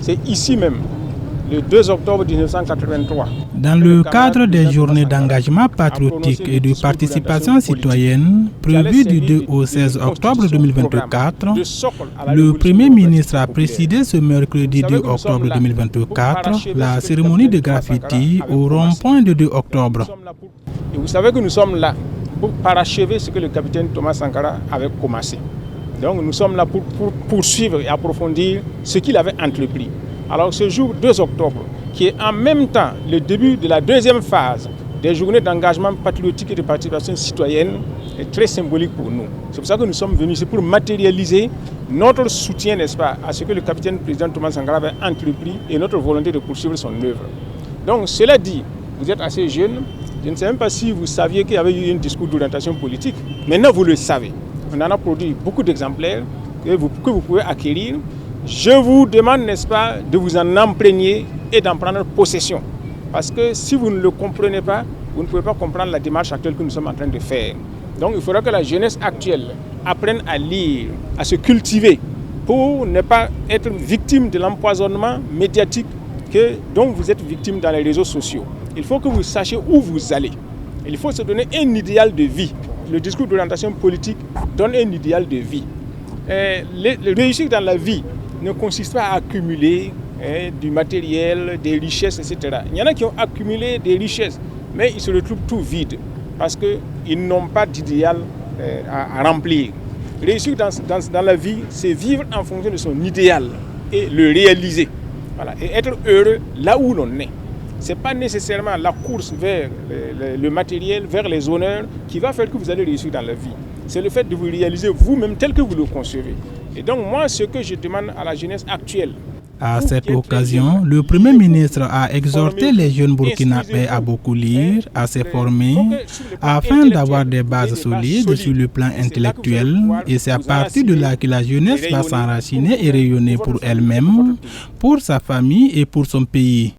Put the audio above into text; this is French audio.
c'est ici même, le 2 octobre 1983. Dans le cadre des journées d'engagement patriotique et de participation citoyenne prévues du 2 au 16 octobre 2024, le Premier ministre a présidé ce mercredi 2 octobre 2024 la cérémonie de graffiti au rond-point de 2 octobre. Et vous savez que nous sommes là pour parachever ce que le capitaine Thomas Sankara avait commencé. Donc nous sommes là pour poursuivre et approfondir ce qu'il avait entrepris. Alors ce jour 2 octobre, qui est en même temps le début de la deuxième phase des journées d'engagement patriotique et de participation citoyenne, est très symbolique pour nous. C'est pour ça que nous sommes venus ici pour matérialiser notre soutien, n'est-ce pas, à ce que le capitaine président Thomas Sankara avait entrepris et notre volonté de poursuivre son œuvre. Donc cela dit, vous êtes assez jeune, je ne sais même pas si vous saviez qu'il y avait eu un discours d'orientation politique. Maintenant vous le savez. On en a produit beaucoup d'exemplaires que vous pouvez acquérir. Je vous demande, n'est-ce pas, de vous en imprégner et d'en prendre possession. Parce que si vous ne le comprenez pas, vous ne pouvez pas comprendre la démarche actuelle que nous sommes en train de faire. Donc il faudra que la jeunesse actuelle apprenne à lire, à se cultiver, pour ne pas être victime de l'empoisonnement médiatique dont vous êtes victime dans les réseaux sociaux. Il faut que vous sachiez où vous allez. Il faut se donner un idéal de vie. Le discours d'orientation politique donne un idéal de vie. Le réussir dans la vie ne consiste pas à accumuler du matériel, des richesses, etc. Il y en a qui ont accumulé des richesses, mais ils se retrouvent tout vides parce qu'ils n'ont pas d'idéal à remplir. Réussir dans la vie, c'est vivre en fonction de son idéal et le réaliser. Voilà, et être heureux là où l'on est. Ce n'est pas nécessairement la course vers le matériel, vers les honneurs qui va faire que vous allez réussir dans la vie. C'est le fait de vous réaliser vous-même tel que vous le concevez. Et donc moi, ce que je demande à la jeunesse actuelle... À cette occasion, le Premier ministre a exhorté les jeunes burkinabés à beaucoup lire, à se former, afin d'avoir des bases solides sur le plan intellectuel. Et c'est à partir de là que la jeunesse va s'enraciner et rayonner pour elle-même, pour sa famille et pour son pays.